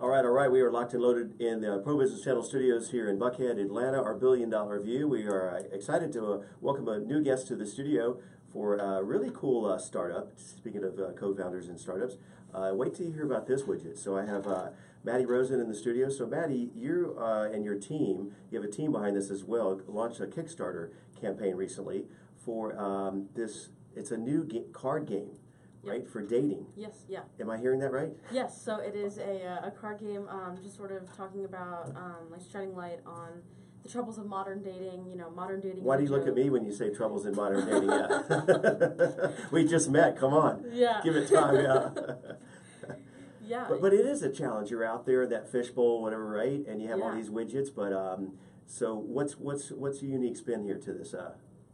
All right. We are locked and loaded in the Pro Business Channel studios here in Buckhead, Atlanta, our $1 billion view. We are excited to welcome a new guest to the studio for a really cool startup. Speaking of co-founders and startups, wait till you hear about this widget. So I have Maddie Rosen in the studio. So Maddie, you and your team, you have a team behind this as well, launched a Kickstarter campaign recently for this. It's a new card game. Right, for dating. Yes, yeah. Am I hearing that right? Yes, so it is a card game, just sort of talking about, like shedding light on the troubles of modern dating, modern dating. Why do you look at me when you say troubles in modern dating? Yeah. We just met, come on. Yeah. Give it time, yeah. Yeah. But it is a challenge. You're out there in that fishbowl, whatever, right? And you have all these widgets, but so what's the unique spin here to this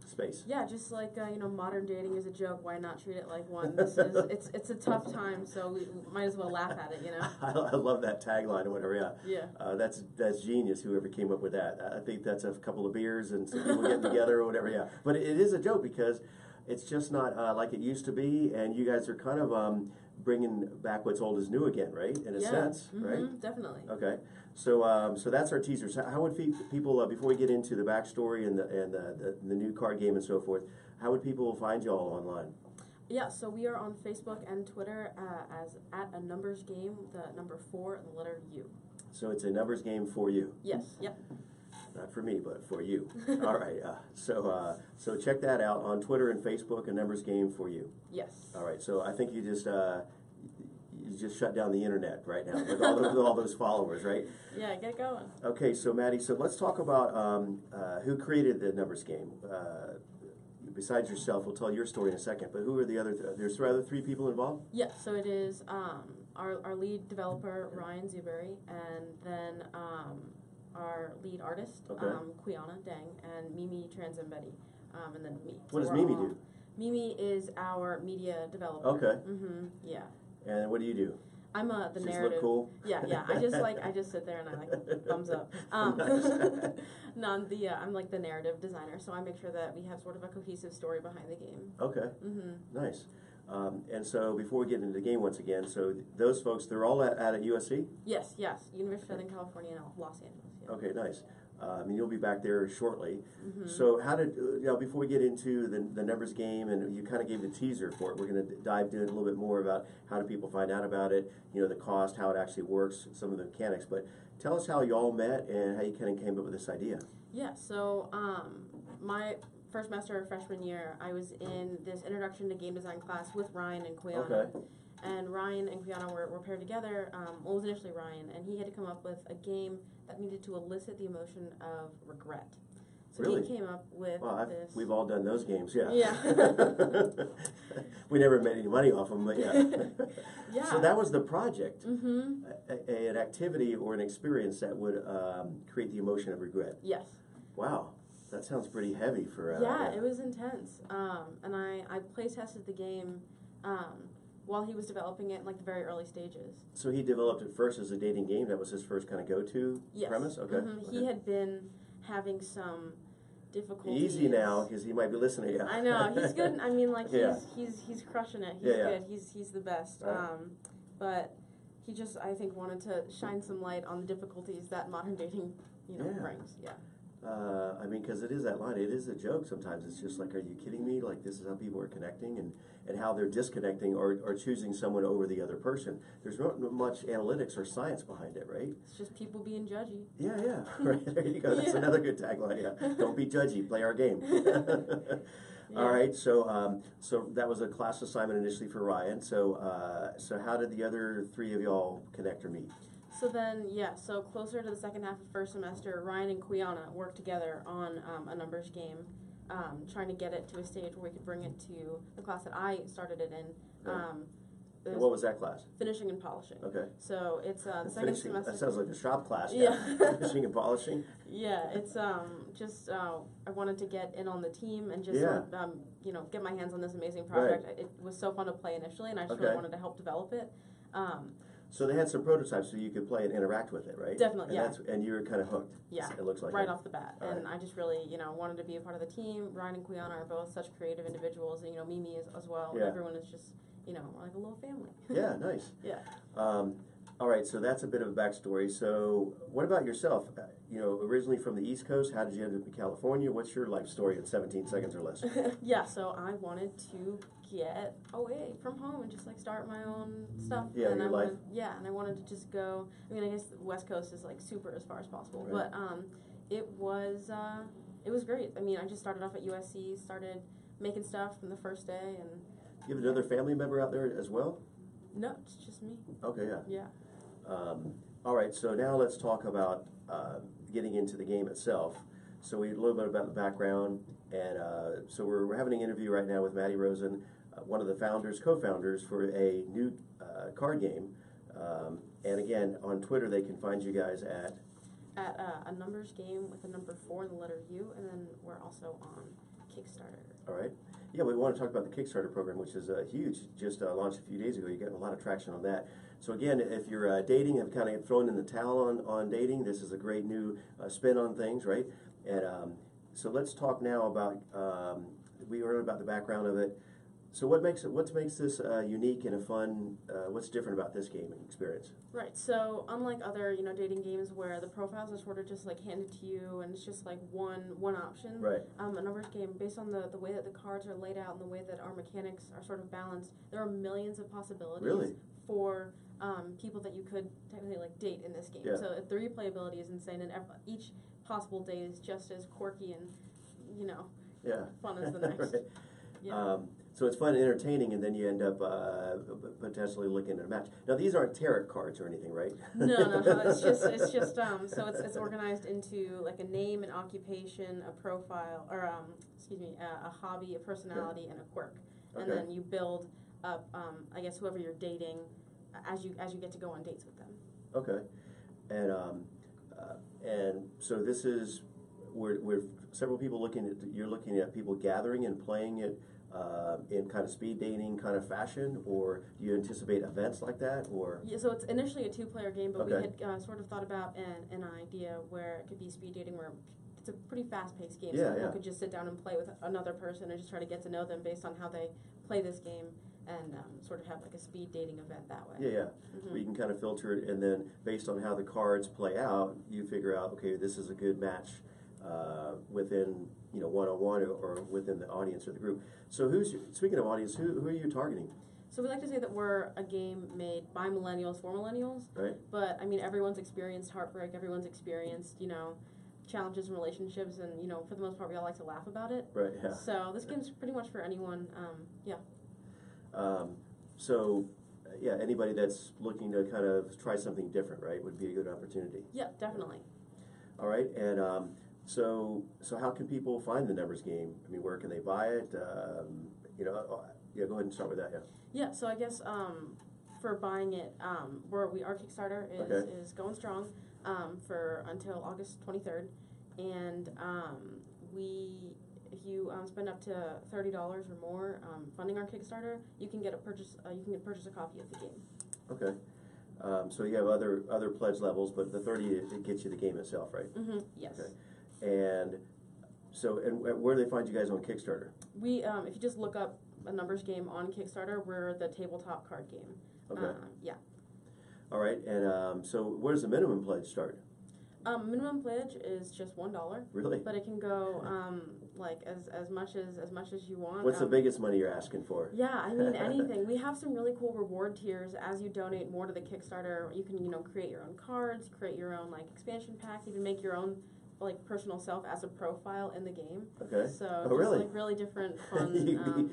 space? Yeah, just like modern dating is a joke. Why not treat it like one? This is it's a tough time, so we might as well laugh at it. I love that tagline or whatever. Yeah. Yeah. That's genius. Whoever came up with that. I think that's a couple of beers and some people getting together or whatever. Yeah. But it is a joke because it's just not like it used to be, and you guys are kind of bringing back what's old is new again, right? In a sense, right? Definitely. Okay. So that's our teaser. So how would people before we get into the backstory and the new card game and so forth, how would people find y'all online? Yeah, so we are on Facebook and Twitter as at a numbers game, the number 4 and the letter U. So it's a numbers game for you. Yes. Yep. Not for me, but for you. All right. So check that out on Twitter and Facebook. A numbers game for you. Yes. All right. So I think you just shut down the internet right now with all those followers, right? Yeah, get going. Okay, so Maddie, so let's talk about who created the numbers game. Besides yourself, we'll tell your story in a second, but who are the other, there's other 3 people involved? Yeah, so it is our lead developer, Ryan Zubery, and then our lead artist, Quiana Deng, and Mimi Transambetti, and then me. What does Mimi do? Mimi is our media developer. Okay. Yeah. And what do you do? I'm the She's narrative. Look cool. Yeah. I just sit there and I thumbs up. No, I'm like the narrative designer, so I make sure that we have sort of a cohesive story behind the game. Okay. Nice. And so before we get into the game once again, so those folks, they're all at USC? Yes. University of Southern California in Los Angeles. Yeah. Okay, nice. And you'll be back there shortly. So how did, before we get into the numbers game, and you kind of gave the teaser for it, we're going to dive into a little bit more about how do people find out about it, the cost, how it actually works, some of the mechanics. But tell us how you all met and how you kind of came up with this idea. Yeah, so my first semester of freshman year, I was in this introduction to game design class with Ryan and Quiana. Okay. And Ryan and Quiana were paired together. Well, it was initially Ryan, and he had to come up with a game that needed to elicit the emotion of regret. So really? He came up with this. We've all done those games, yeah. Yeah. We never made any money off them, but yeah. Yeah. So that was the project, an activity or an experience that would create the emotion of regret. Yes. Wow. That sounds pretty heavy for... yeah, it was intense. And I play tested the game while he was developing it in like the very early stages. So he developed it first as a dating game? That was his first kind of go-to premise? Okay. Okay. He had been having some difficulties. Easy now, because he might be listening. Yeah. I know, he's good. I mean, like, he's crushing it. He's good. He's the best. Right. But he just, I think, wanted to shine some light on the difficulties that modern dating, brings. Yeah. I mean, because it is that line. It is a joke sometimes. It's just like, are you kidding me? Like, this is how people are connecting and how they're disconnecting or choosing someone over the other person. There's not much analytics or science behind it, right? It's just people being judgy. Yeah. Right, there you go. That's another good tagline, yeah. Don't be judgy. Play our game. All right, so that was a class assignment initially for Ryan. So how did the other 3 of y'all connect or meet? So then, so closer to the second half of first semester, Ryan and Quiana worked together on a numbers game, trying to get it to a stage where we could bring it to the class that I started it in. And what was that class? Finishing and polishing. Okay. So it's the second semester. That sounds like a shop class. Yeah. Finishing and polishing. Yeah, it's just I wanted to get in on the team and just get my hands on this amazing project. Right. It was so fun to play initially, and I just really wanted to help develop it. So they had some prototypes so you could play and interact with it, right? Definitely, and you were kind of hooked. Yeah, it looks like right off the bat. All and right. I just really, wanted to be a part of the team. Ryan and Quiana are both such creative individuals, and Mimi is as well. Yeah. Everyone is just, we're like a little family. Yeah, nice. Yeah. All right, so that's a bit of a backstory. So what about yourself? Originally from the East Coast, how did you end up in California? What's your life story in 17 seconds or less? Yeah, so I wanted to get away from home and just like start my own stuff. Yeah, and your I life. And I wanted to just go. I mean, I guess the West Coast is like super as far as possible, Right. but it was great. I mean, I just started off at USC, started making stuff from the first day, and You have another family member out there as well? no, it's just me. Okay, yeah. Yeah. All right, so now let's talk about getting into the game itself. So we a little bit about the background, and so we're having an interview right now with Maddie Rosen, one of the co-founders for a new card game. And again, on Twitter, they can find you guys at A numbers game with the number 4 and the letter U, and then we're also on Kickstarter. All right. Yeah, we want to talk about the Kickstarter program, which is huge. Just launched a few days ago. You're getting a lot of traction on that. So again, if you're dating and kind of thrown in the towel on dating, this is a great new spin on things, right? And so let's talk now about, we heard about the background of it. So what makes this unique and a fun, what's different about this gaming experience? Right, so unlike other, dating games where the profiles are sort of just like handed to you and it's just like one option. Right. A numbers game, based on the way that the cards are laid out and the way that our mechanics are sort of balanced, there are millions of possibilities Really? for people that you could technically like date in this game. Yeah. So the replayability is insane, and each possible date is just as quirky and, Yeah. fun as the next. Right. Yeah. So it's fun and entertaining, and then you end up potentially looking at a match. Now these aren't tarot cards or anything, right? No. It's just so it's organized into like a name, an occupation, a profile, or a hobby, a personality, and a quirk. Okay. And then you build up, I guess, whoever you're dating as you get to go on dates with them. Okay, and so this is we're several people you're looking at people gathering and playing it in kind of speed dating kind of fashion, or do you anticipate events like that, or? Yeah, so it's initially a 2-player game, but Okay. we had sort of thought about an idea where it could be speed dating, where it's a pretty fast-paced game, Yeah, so people yeah. could just sit down and play with another person and just try to get to know them based on how they play this game, and sort of have like a speed dating event that way. Yeah. Mm-hmm. Where you can kind of filter it, and then based on how the cards play out, you figure out, okay, this is a good match within one-on-one or within the audience or the group. So speaking of audience, who are you targeting? So we like to say that we're a game made by millennials for millennials. Right. But I mean, everyone's experienced heartbreak. Everyone's experienced, challenges in relationships, and for the most part, we all like to laugh about it. Right. Yeah. So this game's pretty much for anyone. Yeah. Anybody that's looking to kind of try something different, right, would be a good opportunity. Yeah, definitely. All right, and so how can people find the numbers game? I mean, where can they buy it? Go ahead and start with that. Yeah. Yeah. So I guess for buying it, our Kickstarter is going strong for until August 23rd, and if you spend up to $30 or more funding our Kickstarter, you can purchase a copy of the game. Okay. So you have other pledge levels, but the 30 it gets you the game itself, right? Mm-hmm. Yes. Okay. And so, and where do they find you guys on Kickstarter? We if you just look up a numbers game on Kickstarter, we're the tabletop card game. Okay. Yeah. All right. And so, where does the minimum pledge start? Minimum pledge is just $1. Really? But it can go like as much as you want. What's the biggest money you're asking for? Yeah, I mean anything. We have some really cool reward tiers. As you donate more to the Kickstarter, you can create your own cards, create your own like expansion packs, even make your own like personal self as a profile in the game. Okay. So just really? Like really different fun.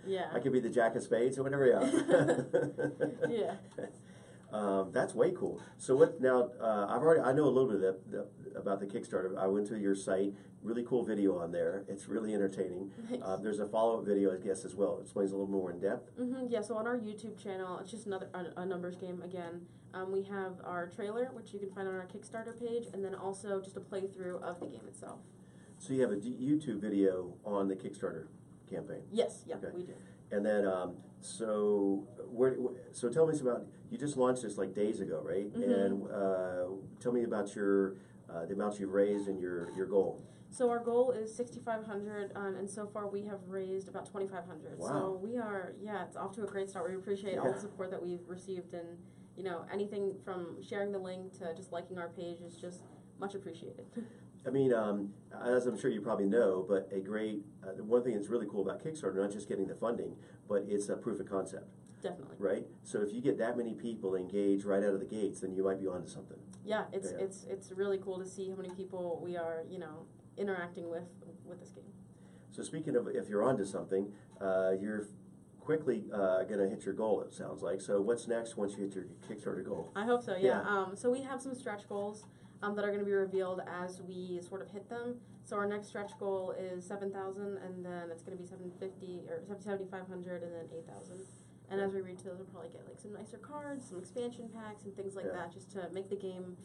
Yeah. I could be the Jack of Spades or whatever. Yeah. Yeah. That's way cool. So what now? I know a little bit about the Kickstarter. I went to your site. Really cool video on there. It's really entertaining. There's a follow-up video, I guess, as well. It explains a little more in depth. Mm-hmm. Yeah. So on our YouTube channel, it's just a numbers game again. We have our trailer, which you can find on our Kickstarter page, and then also just a playthrough of the game itself. So you have a YouTube video on the Kickstarter campaign. Yes. Yeah. Okay. We do. And then, so tell me about, you just launched this like days ago, right? Mm-hmm. And tell me about the amounts you've raised and your goal. So our goal is $6,500, and so far we have raised about $2,500. Wow. So we are, it's off to a great start. We appreciate all the support that we've received, and anything from sharing the link to just liking our page is just much appreciated. I mean, as I'm sure you probably know, but a great, one thing that's really cool about Kickstarter, not just getting the funding, but it's a proof of concept. Definitely. Right? So if you get that many people engaged right out of the gates, then you might be onto something. Yeah, it's really cool to see how many people we are, interacting with this game. So speaking of if you're onto something, you're quickly going to hit your goal, it sounds like. So what's next once you hit your Kickstarter goal? I hope so, yeah. So we have some stretch goals that are going to be revealed as we sort of hit them. So our next stretch goal is 7,000, and then it's going to be 750 or 7,500, and then 8,000. And as we reach those, we'll probably get like some nicer cards, some expansion packs, and things like that, just to make the game,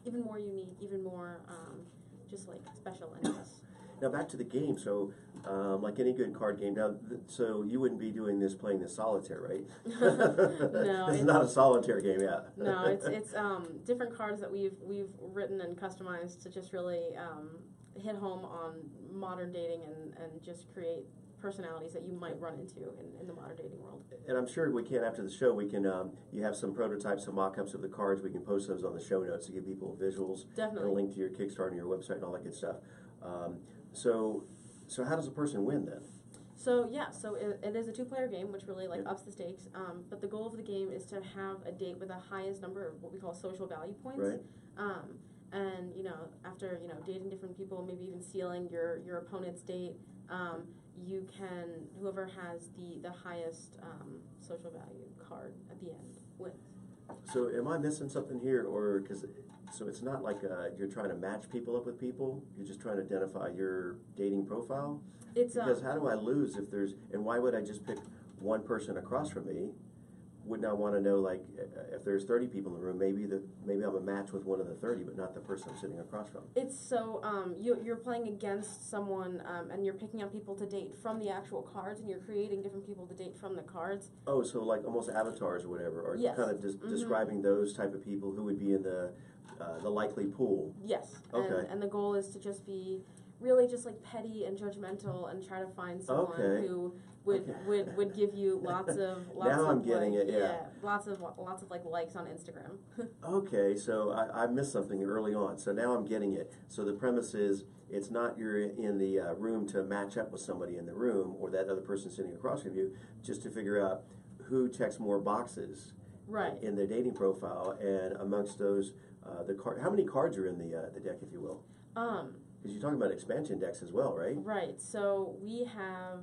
even more unique, even more just like special and us. Now back to the game. So, like any good card game, now, so you wouldn't be doing this playing the solitaire, right? No, this is not a solitaire game yet. No, it's different cards that we've written and customized to just really hit home on modern dating and just create personalities that you might run into in the modern dating world. And I'm sure we can, after the show, we can, you have some prototypes, some mock-ups of the cards, we can post those on the show notes to give people visuals. Definitely. And a link to your Kickstarter and your website and all that good stuff. So how does a person win then? So it is a 2-player game, which really ups the stakes. But the goal of the game is to have a date with the highest number of what we call social value points. Right. And after dating different people, maybe even sealing your opponent's date, you can, whoever has the highest social value card at the end wins. So am I missing something here, or so it's not like you're trying to match people up with people, you're just trying to identify your dating profile? Because how do I lose and why would I just pick one person across from me? Wouldn't I want to know, like, if there's 30 people in the room, maybe I'm a match with one of the 30, but not the person I'm sitting across from? It's so, you're playing against someone, and you're picking up people to date from the actual cards, and you're creating different people to date from the cards. Oh, so like almost avatars or whatever, or yes. kind of describing those type of people who would be in the likely pool. Yes. Okay. And the goal is to just be really just like petty and judgmental and try to find someone who would give you lots of now I'm getting it. Yeah. Lots of like likes on Instagram. Okay, so I missed something early on. So now I'm getting it. So the premise is it's not you're in the room to match up with somebody in the room or that other person sitting across from you, just to figure out who checks more boxes right in their dating profile, and amongst those the card. How many cards are in the deck, if you will? Because you're talking about expansion decks as well, right? Right. So we have.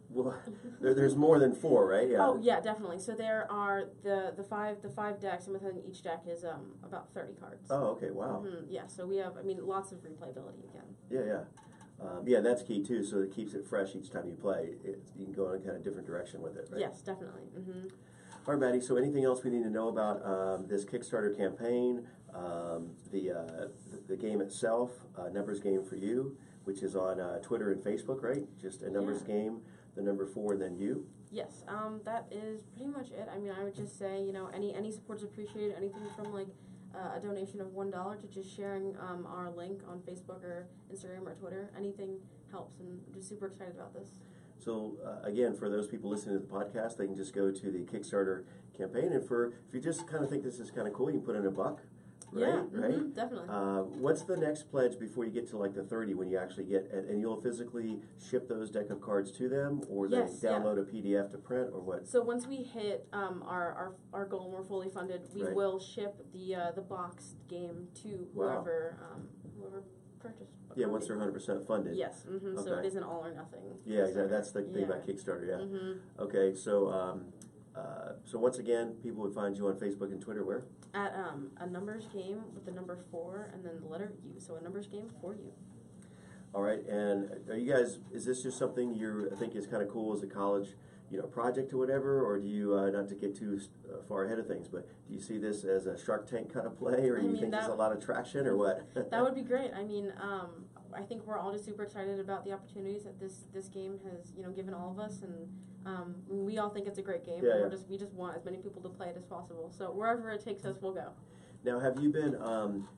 Well, there's more than 4, right? Yeah. Oh yeah, definitely. So there are the five decks, and within each deck is about 30 cards. Oh, okay, wow. Mm-hmm. Yeah. So we have, lots of replayability again. Yeah. That's key too. So it keeps it fresh each time you play. You can go in a kind of different direction with it, right? Yes, definitely. Mm-hmm. All right, Maddie. So anything else we need to know about this Kickstarter campaign, the game itself, numbers game for you, which is on Twitter and Facebook, right? Just a numbers game, the number 4, and then you. Yes. That is pretty much it. I would just say, any support is appreciated. Anything from like a donation of $1 to just sharing our link on Facebook or Instagram or Twitter. Anything helps, and I'm just super excited about this. So again, for those people listening to the podcast, they can just go to the Kickstarter campaign, and if you just kind of think this is kind of cool, you can put in $1, right? Yeah, right? Definitely. What's the next pledge before you get to like the 30 when you actually get, and you'll physically ship those deck of cards to them, or they download a PDF to print, or what? So once we hit our goal and we're fully funded, we will ship the boxed game to whoever purchased. Yeah, once they're 100% funded. Yes. Mm-hmm. Okay. So it isn't all or nothing. Yeah, exactly. That's the thing about Kickstarter. Yeah. Mm-hmm. Okay, so so once again, people would find you on Facebook and Twitter where? At a numbers game with the number 4 and then the letter U. So a numbers game for you. All right, and are you guys? Is this just something you think is kind of cool as a college, project or whatever, or do you not to get too far ahead of things, but do you see this as a Shark Tank kind of play, or do you think there's a lot of traction, or what? That would be great. I think we're all just super excited about the opportunities that this game has given all of us, and we all think it's a great game. Yeah, and we just want as many people to play it as possible. So wherever it takes us, we'll go. Now, have you been,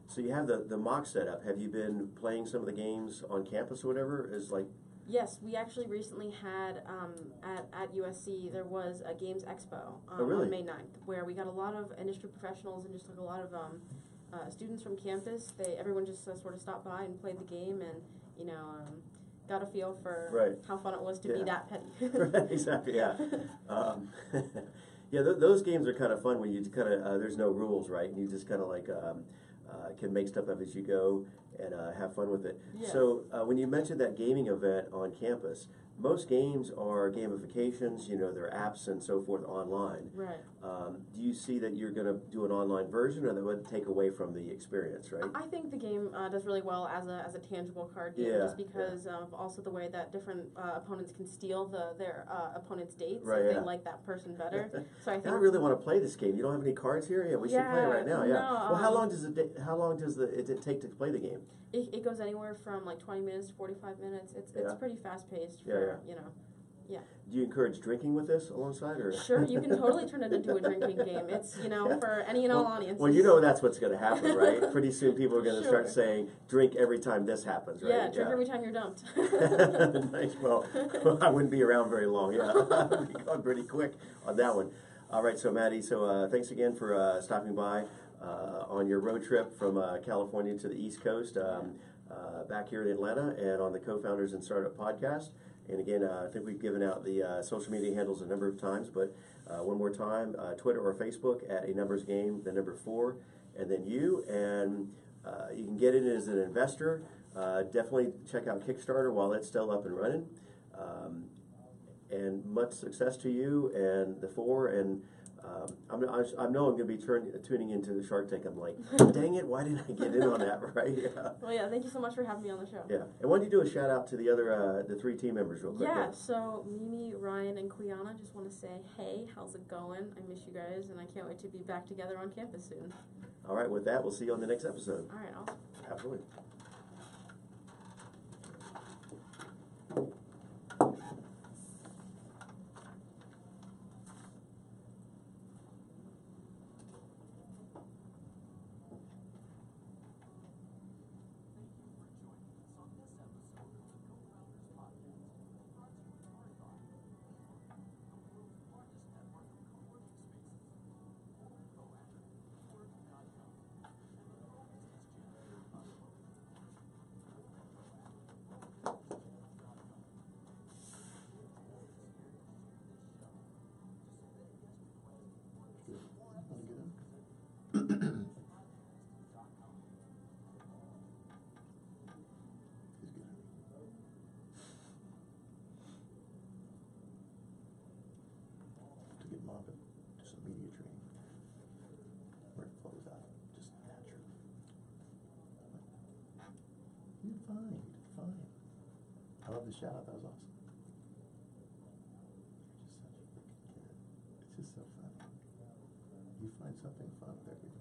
so you have the mock setup, have you been playing some of the games on campus or whatever? Yes, we actually recently had at USC there was a games expo really? on May 9th where we got a lot of industry professionals and just like a lot of students from campus. Everyone just sort of stopped by and played the game and got a feel for how fun it was to be that petty. Right, exactly. Yeah. Yeah, those games are kind of fun when you kind of there's no rules, right? And you just kind of like can make stuff up as you go and have fun with it. Yeah. So when you mentioned that gaming event on campus, most games are gamifications, they're apps and so forth online. Right. Do you see that you're going to do an online version, or that would take away from the experience, right? I think the game does really well as a tangible card game, just because of also the way that different opponents can steal their opponent's dates if they like that person better. So I think I really want to play this game. You don't have any cards here? Yeah, we should play it right now. Yeah. No, well, how long does it take to play the game? It goes anywhere from like 20 minutes to 45 minutes. It's pretty fast paced for Yeah. Do you encourage drinking with this alongside, or? Sure, you can totally turn it into a drinking game. It's for any and all audiences. Well, that's what's going to happen, right? Pretty soon people are going to start saying, "Drink every time this happens," right? Yeah, drink every time you're dumped. Nice. Well, I wouldn't be around very long. Yeah, I'd be gone pretty quick on that one. All right, so Maddie, thanks again for stopping by on your road trip from California to the East Coast, back here in Atlanta, and on the Co-Founders and Startup Podcast. And again, I think we've given out the social media handles a number of times, but one more time, Twitter or Facebook at A Numbers Game, the number 4, and then you. And you can get in as an investor. Definitely check out Kickstarter while it's still up and running. And much success to you and the 4. And I know I'm going to be tuning into the Shark Tank. I'm like, dang it, why didn't I get in on that, right? Yeah. Well, yeah, thank you so much for having me on the show. Yeah. And why don't you do a shout out to the other, the 3 team members real quick? Yeah, so Mimi, Ryan, and Quiana, just want to say, hey, how's it going? I miss you guys, and I can't wait to be back together on campus soon. All right, with that, we'll see you on the next episode. All right, awesome. Absolutely. I love the shout out. That was awesome. You're just such a freaking kid. It's just so funny. You find something fun with everything.